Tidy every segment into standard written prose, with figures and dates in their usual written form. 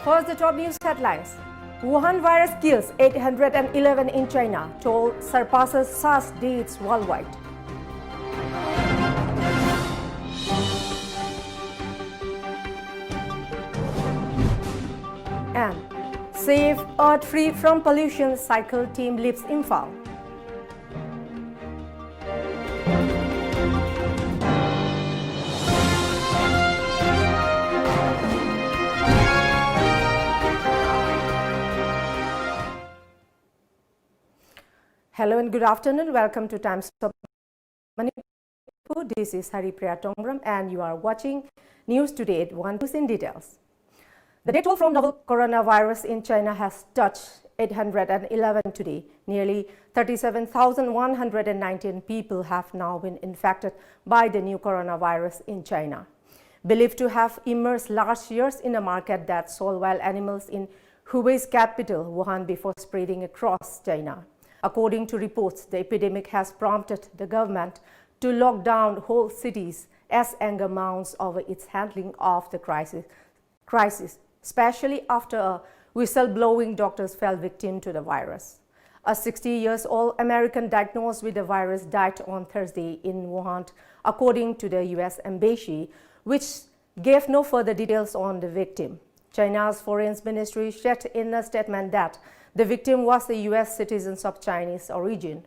First, the top news headlines. Wuhan virus kills 811 in China, toll surpasses SARS deaths worldwide. And Save Earth Free from Pollution cycle team leaves Imphal. Hello and good afternoon. Welcome to Times of Manipur. This is HARIPRIYA and you are watching News Today at 1 News in details. The death toll from novel coronavirus in China has touched 811 today. Nearly 37,119 people have now been infected by the new coronavirus in China. Believed to have emerged last year in a market that sold wild animals in Hubei's capital, Wuhan, before spreading across China. According to reports, the epidemic has prompted the government to lock down whole cities as anger mounts over its handling of the crisis, especially after a whistleblowing doctor fell victim to the virus. A 60-year-old American diagnosed with the virus died on Thursday in Wuhan, according to the U.S. Embassy, which gave no further details on the victim. China's Foreign Ministry said in a statement that the victim was a U.S. citizen of Chinese origin.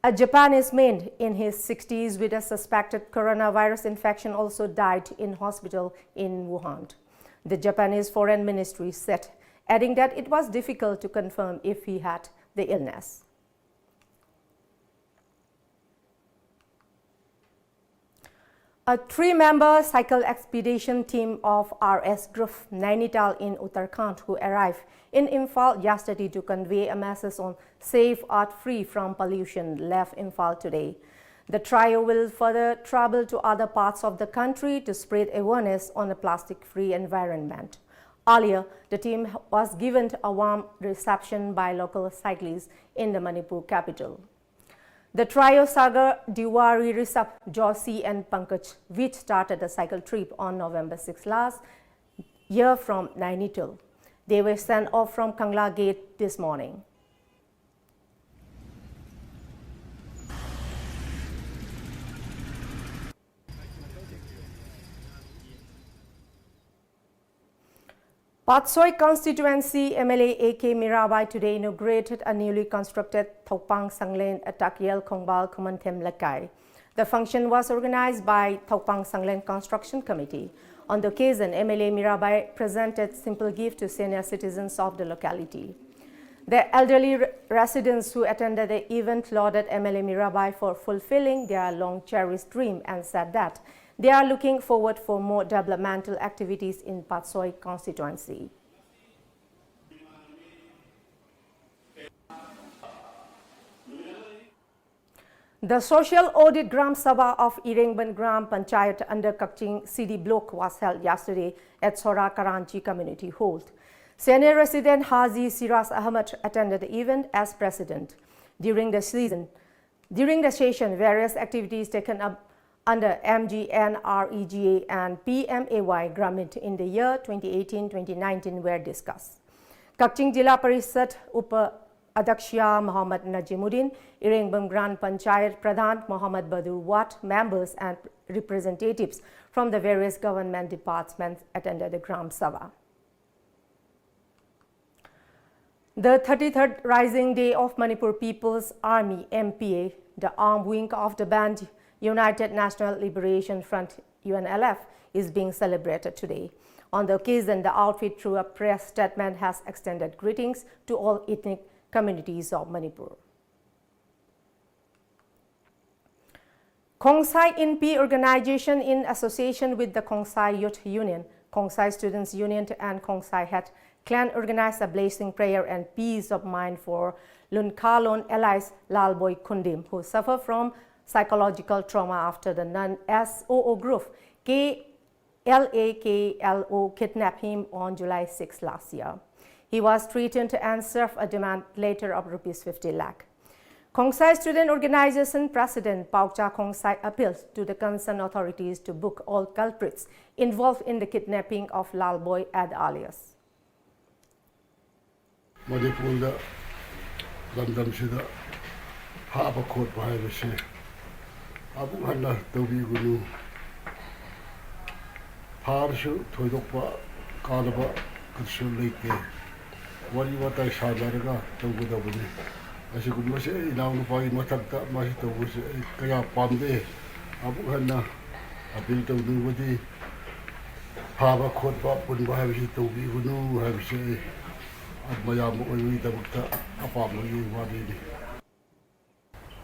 A Japanese man in his 60s with a suspected coronavirus infection also died in hospital in Wuhan. The Japanese Foreign Ministry said, adding that it was difficult to confirm if he had the illness. A three-member cycle expedition team of RS Group Nainital in Uttarakhand who arrived in Imphal yesterday to convey a message on safe Earth free from pollution left Imphal today. The trio will further travel to other parts of the country to spread awareness on a plastic-free environment. Earlier, the team was given a warm reception by local cyclists in the Manipur capital. The trio Sagar, Diwari, Rishabh, Joshi and Pankaj, which started the cycle trip on November 6 last year from Nainital. They were sent off from Kangla Gate this morning. Patsoi Constituency MLA A.K. Mirabai today inaugurated a newly constructed Thopang Sanglen Atakyel Khongbal Khumantem Lakai. The function was organized by Thopang Sanglen Construction Committee. On the occasion, MLA Mirabai presented simple gift to senior citizens of the locality. The elderly residents who attended the event lauded MLA Mirabai for fulfilling their long-cherished dream and said that they are looking forward for more developmental activities in Patsoi constituency. The social audit Gram Sabha of Irengban Gram Panchayat under Kakching CD block was held yesterday at Sora Karanchi Community Hall. Senior resident Haji Siras Ahmed attended the event as president. During the session, various activities taken up under MGNREGA and PMAY Grameen in the year 2018-2019 were discussed. Kakching Jila Parishad Upa Adaksha Muhammad Najimuddin, Irengban Gran Panchayat Pradhan Muhammad Badu Wat members and representatives from the various government departments attended the Gram Sabha. The 33rd Rising Day of Manipur People's Army MPA, the armed wing of the band United National Liberation Front UNLF, is being celebrated today. On the occasion, the outfit through a press statement has extended greetings to all ethnic communities of Manipur. Khongsai INP organization in association with the Khongsai Youth Union, Khongsai Students Union and Khongsai Het Clan organized a blessing prayer and peace of mind for Lunkhalon allies Lalboy Kundim, who suffer from psychological trauma after the non-SOO group KLAKLO kidnapped him on July 6 last year. He was threatened and served a demand later of ₹50 lakh. Khongsai Student Organization President Paukcha Khongsai appeals to the concerned authorities to book all culprits involved in the kidnapping of Lalboy ad alias. Manipuri London Sida Haba Court by the sea. Abu Hanna Tobi Gunu Parshu Todopa Kalaba Kusu Lake. What you want I saw Laraga to go over there. As you could say, now the boy Matata Masito was a Kaya Pande Abu Hanna a built of nobody. Haba Court Pun by the Tobi Gunu have say. Mayam only the apartment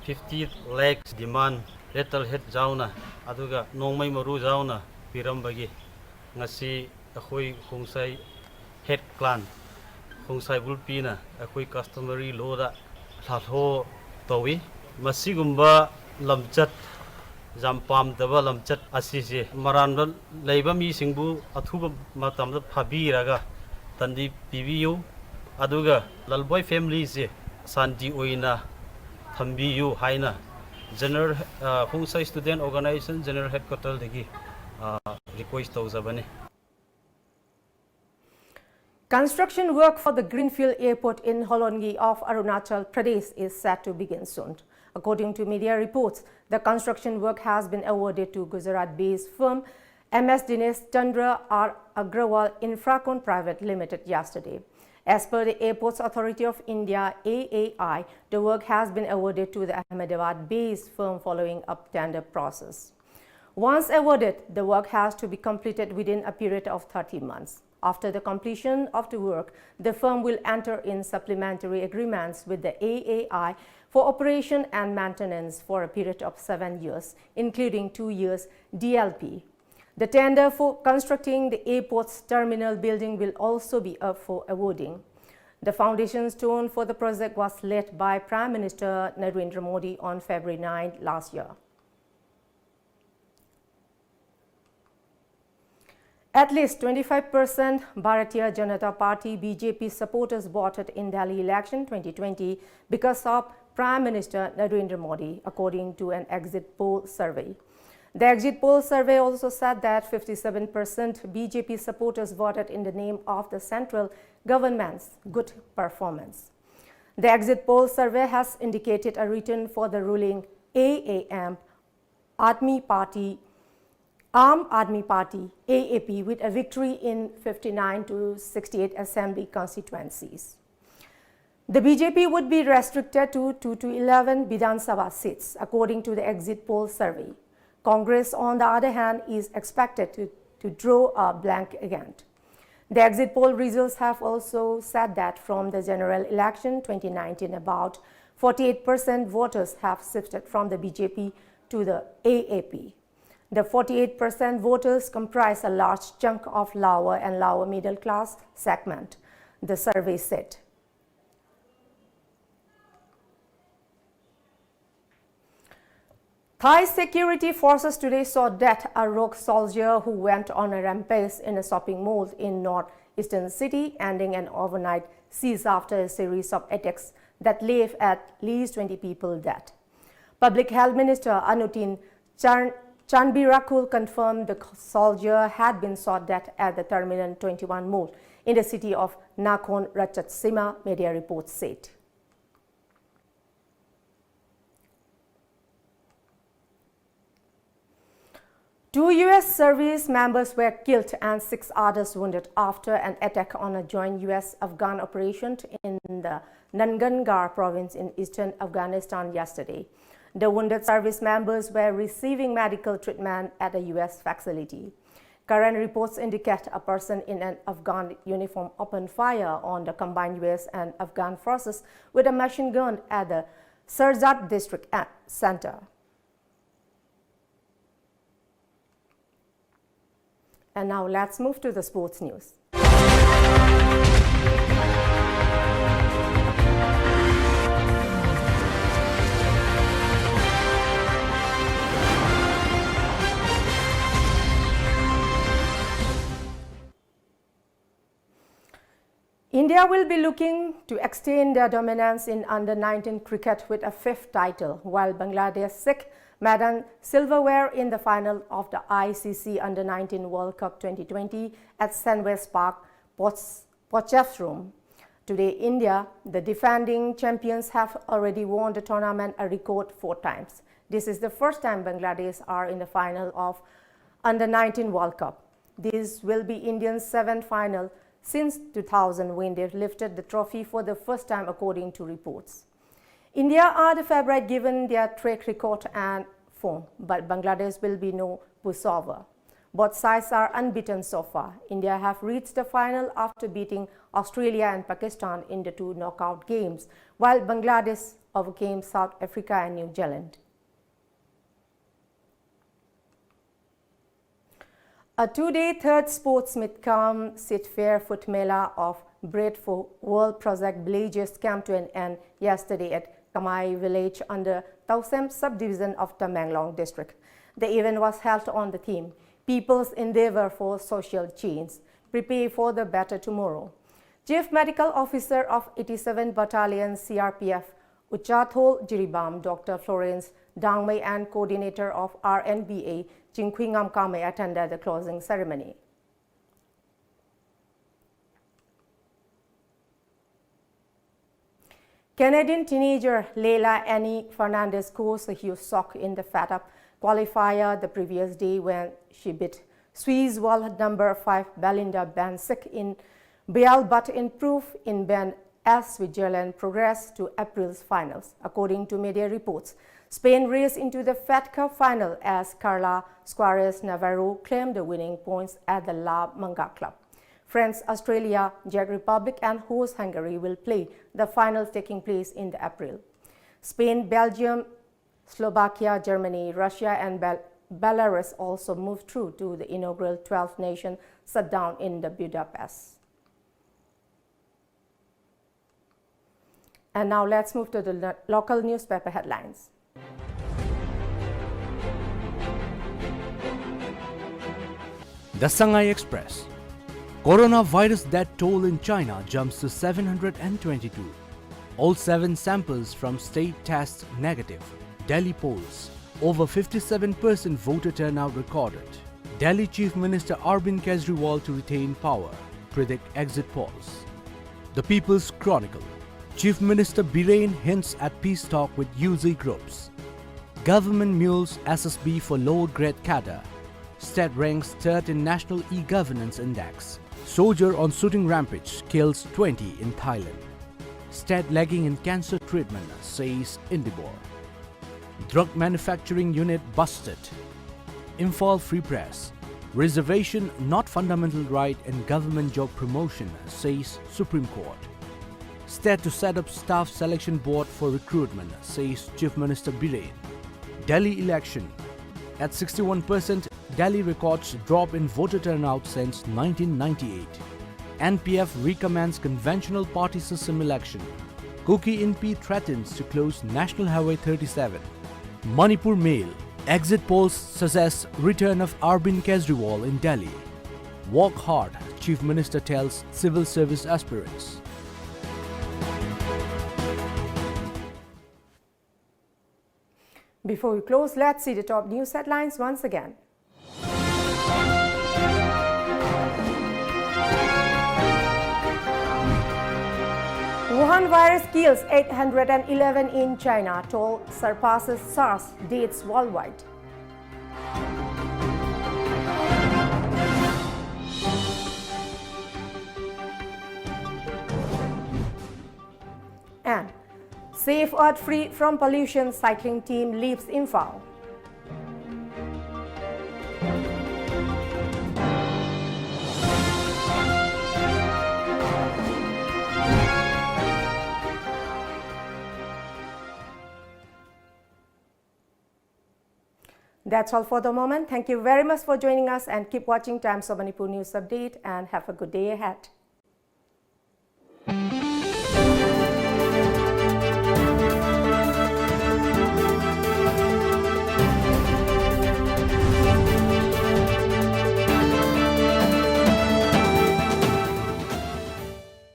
50 lakhs demand little head zauna aduga nongmai maru zauna pirambagi ngasi akhoi khungsai head clan khungsai bulpina akhoi customary law da thatho towi masigumba lamchat jampam daba lamchat asise maran leiba mi singbu athuba matamda phabiraga tandi pibiu aduga lalboy family se santi oina thambiyu haina general Khungsai student organization general headquarters degi request tawjabani. Construction work for the Greenfield Airport in Holongi of Arunachal Pradesh is set to begin soon. According to media reports, the construction work has been awarded to Gujarat-based firm MS Dinesh Chandra R. Agrawal Infracon Private Limited yesterday. As per the Airports Authority of India AAI, the work has been awarded to the Ahmedabad-based firm following a tender process. Once awarded, the work has to be completed within a period of 30 months. After the completion of the work, the firm will enter in supplementary agreements with the AAI for operation and maintenance for a period of 7 years, including 2 years DLP. The tender for constructing the airport's terminal building will also be up for awarding. The foundation stone for the project was laid by Prime Minister Narendra Modi on February 9 last year. At least 25% Bharatiya Janata Party BJP supporters voted in Delhi election 2020 because of Prime Minister Narendra Modi, according to an exit poll survey. The exit poll survey also said that 57% BJP supporters voted in the name of the central government's good performance. The exit poll survey has indicated a return for the ruling Aam Aadmi Party AAP with a victory in 59 to 68 assembly constituencies. The BJP would be restricted to 2 to 11 Vidhan Sabha seats, according to the exit poll survey. Congress, on the other hand, is expected to draw a blank again. The exit poll results have also said that from the general election 2019, about 48% voters have shifted from the BJP to the AAP. The 48% voters comprise a large chunk of lower and lower middle class segment, the survey said. Thai security forces today saw dead a rogue soldier who went on a rampage in a shopping mall in northeastern city, ending an overnight siege after a series of attacks that left at least 20 people dead. Public Health Minister Anutin Chanbirakul confirmed the soldier had been shot dead at the Terminal 21 mall in the city of Nakhon Ratchasima, media reports said. Two U.S. service members were killed and 6 others wounded after an attack on a joint U.S.-Afghan operation in the Nangarhar province in eastern Afghanistan yesterday. The wounded service members were receiving medical treatment at a U.S. facility. Current reports indicate a person in an Afghan uniform opened fire on the combined U.S. and Afghan forces with a machine gun at the Sarzat district center. And now let's move to the sports news. India will be looking to extend their dominance in under-19 cricket with a 5th title, while Bangladesh seek maiden silverware in the final of the ICC Under-19 World Cup 2020 at Sandwest Park, Potchefstroom. Today, India, the defending champions, have already won the tournament a record 4 times. This is the first time Bangladesh are in the final of Under-19 World Cup. This will be India's 7th final since 2000 when they lifted the trophy for the first time according to reports. India are the favorite given their track record and form, but Bangladesh will be no pushover. Both sides are unbeaten so far. India have reached the final after beating Australia and Pakistan in the 2 knockout games, while Bangladesh overcame South Africa and New Zealand. A 2-day third sports meet-cum sit fair foot Mela of Bread for World Project Villages came to an end yesterday at Kamai village under Tausem subdivision of Tamenglong district. The event was held on the theme People's Endeavor for Social Change, Prepare for the Better Tomorrow. Chief Medical Officer of 87th Battalion CRPF, Uchathol Jiribam, Dr. Florence Dangmei, and Coordinator of RNBA, Jingkwingam Kame, attended the closing ceremony. Canadian teenager Leila Annie Fernandez caused a huge shock in the FATUP qualifier the previous day when she beat Swiss world number 5 Belinda Bencic in Bial, but improved in Ben as Switzerland progressed to April's finals. According to media reports, Spain raced into the Fed Cup final as Carla Suarez Navarro claimed the winning points at the La Manga Club. France, Australia, Czech Republic and host Hungary will play the final taking place in April. Spain, Belgium, Slovakia, Germany, Russia and Belarus also moved through to the inaugural 12th nation shutdown in the Budapest. And now let's move to the local newspaper headlines. The Shanghai Express. Coronavirus death toll in China jumps to 722. All 7 samples from state tests negative. Delhi polls. Over 57% voter turnout recorded. Delhi Chief Minister Arvind Kejriwal to retain power. Predict exit polls. The People's Chronicle. Chief Minister Biren hints at peace talk with UZ groups. Government mules SSB for lower-grade cadre. State ranks 3rd in National E-Governance Index. Soldier on shooting rampage kills 20 in Thailand. State lagging in cancer treatment, says Indibor. Drug manufacturing unit busted. Imphal Free Press. Reservation not fundamental right in government job promotion, says Supreme Court. State to set up staff selection board for recruitment, says Chief Minister Biren. Delhi election. At 61%, Delhi records drop in voter turnout since 1998. NPF recommends conventional party system election. Kuki NP threatens to close National Highway 37. Manipur Mail. Exit polls suggest return of Arvind Kejriwal in Delhi. Work hard, Chief Minister tells civil service aspirants. Before we close, let's see the top news headlines once again. Wuhan virus kills 811 in China, toll surpasses SARS deaths worldwide. And Safe Earth Free from Pollution cycling team leaves Imphal. That's all for the moment. Thank you very much for joining us and keep watching Times of Manipur News Update and have a good day ahead.